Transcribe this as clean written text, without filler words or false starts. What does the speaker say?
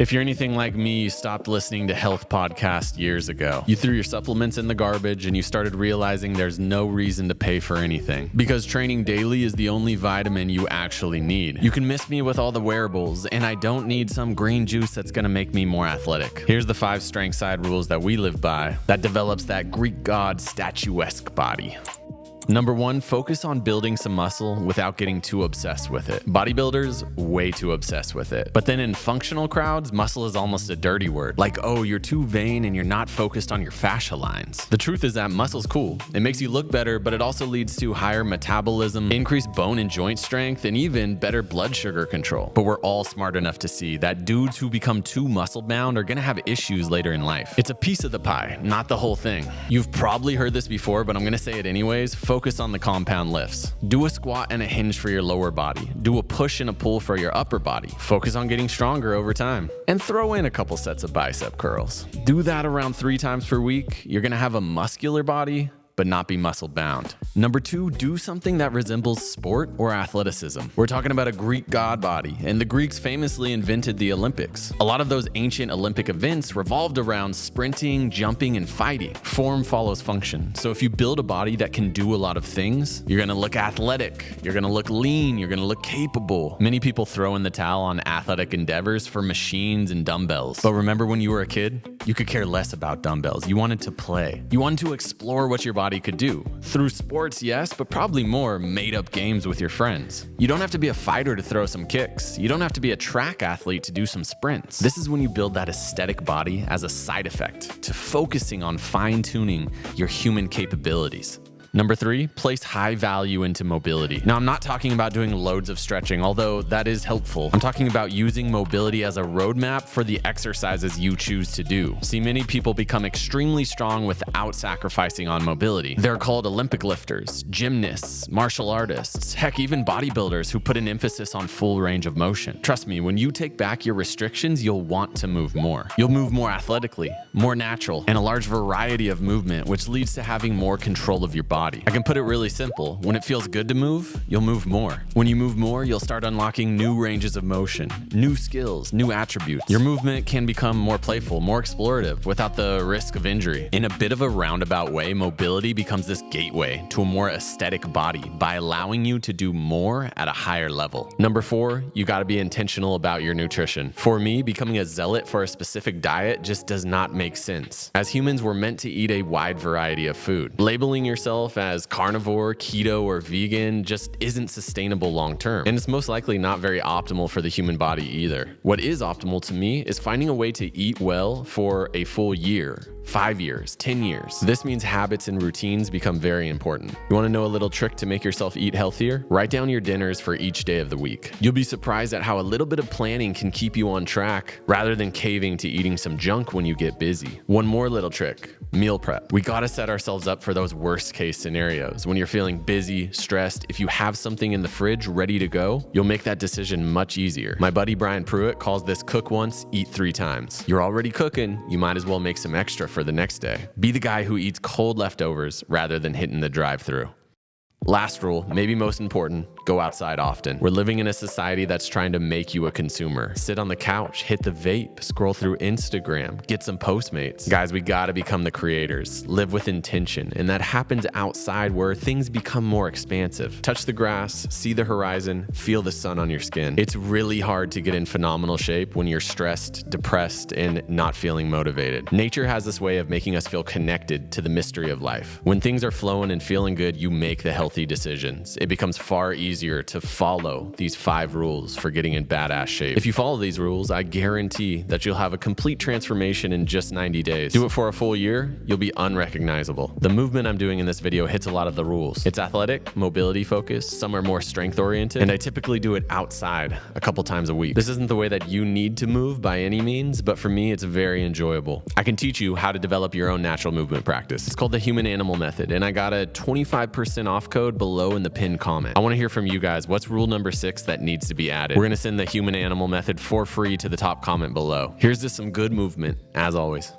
If you're anything like me, you stopped listening to health podcasts years ago. You threw your supplements in the garbage and you started realizing there's no reason to pay for anything. Because training daily is the only vitamin you actually need. You can miss me with all the wearables, and I don't need some green juice that's gonna make me more athletic. Here's the 5 strength side rules that we live by that develops that Greek god statuesque body. Number 1, focus on building some muscle without getting too obsessed with it. Bodybuilders, way too obsessed with it. But then in functional crowds, muscle is almost a dirty word. Like, oh, you're too vain and you're not focused on your fascia lines. The truth is that muscle's cool. It makes you look better, but it also leads to higher metabolism, increased bone and joint strength, and even better blood sugar control. But we're all smart enough to see that dudes who become too muscle bound are gonna have issues later in life. It's a piece of the pie, not the whole thing. You've probably heard this before, but I'm gonna say it anyways. Focus on the compound lifts. Do a squat and a hinge for your lower body. Do a push and a pull for your upper body. Focus on getting stronger over time. And throw in a couple sets of bicep curls. Do that around 3 times per week. You're gonna have a muscular body, but not be muscle bound. Number 2, do something that resembles sport or athleticism. We're talking about a Greek god body, and the Greeks famously invented the Olympics. A lot of those ancient Olympic events revolved around sprinting, jumping, and fighting. Form follows function. So if you build a body that can do a lot of things, you're gonna look athletic, you're gonna look lean, you're gonna look capable. Many people throw in the towel on athletic endeavors for machines and dumbbells. But remember when you were a kid? You could care less about dumbbells. You wanted to play. You wanted to explore what your body could do. Through sports, yes, but probably more made-up games with your friends. You don't have to be a fighter to throw some kicks. You don't have to be a track athlete to do some sprints. This is when you build that aesthetic body as a side effect to focusing on fine-tuning your human capabilities. Number 3, place high value into mobility. Now, I'm not talking about doing loads of stretching, although that is helpful. I'm talking about using mobility as a roadmap for the exercises you choose to do. See, many people become extremely strong without sacrificing on mobility. They're called Olympic lifters, gymnasts, martial artists, heck, even bodybuilders who put an emphasis on full range of motion. Trust me, when you take back your restrictions, you'll want to move more. You'll move more athletically, more natural, and a large variety of movement, which leads to having more control of your body. I can put it really simple. When it feels good to move, you'll move more. When you move more, you'll start unlocking new ranges of motion, new skills, new attributes. Your movement can become more playful, more explorative, without the risk of injury. In a bit of a roundabout way, mobility becomes this gateway to a more aesthetic body by allowing you to do more at a higher level. Number 4, you gotta be intentional about your nutrition. For me, becoming a zealot for a specific diet just does not make sense. As humans, we're meant to eat a wide variety of food. Labeling yourself as carnivore, keto, or vegan just isn't sustainable long term. And it's most likely not very optimal for the human body either. What is optimal to me is finding a way to eat well for a full year, 5 years, 10 years. This means habits and routines become very important. You want to know a little trick to make yourself eat healthier? Write down your dinners for each day of the week. You'll be surprised at how a little bit of planning can keep you on track rather than caving to eating some junk when you get busy. One more little trick: meal prep. We gotta set ourselves up for those worst case scenarios. When you're feeling busy, stressed, if you have something in the fridge ready to go, you'll make that decision much easier. My buddy Brian Pruitt calls this cook once, eat 3 times. You're already cooking, you might as well make some extra for the next day. Be the guy who eats cold leftovers rather than hitting the drive-thru. Last rule, maybe most important, go outside often. We're living in a society that's trying to make you a consumer. Sit on the couch, hit the vape, scroll through Instagram, get some Postmates. Guys, we gotta become the creators, live with intention, and that happens outside where things become more expansive. Touch the grass, see the horizon, feel the sun on your skin. It's really hard to get in phenomenal shape when you're stressed, depressed, and not feeling motivated. Nature has this way of making us feel connected to the mystery of life. When things are flowing and feeling good, you make the healthy decisions. It becomes far easier to follow these 5 rules for getting in badass shape. If you follow these rules, I guarantee that you'll have a complete transformation in just 90 days. Do it for a full year, you'll be unrecognizable. The movement I'm doing in this video hits a lot of the rules. It's athletic, mobility focused, some are more strength oriented, and I typically do it outside a couple times a week. This isn't the way that you need to move by any means, but for me, it's very enjoyable. I can teach you how to develop your own natural movement practice. It's called the Human Animal Method, and I got a 25% off code below in the pinned comment. I want to hear from you guys. What's rule number 6 that needs to be added? We're going to send the Human Animal Method for free to the top comment below. Here's to some good movement, as always.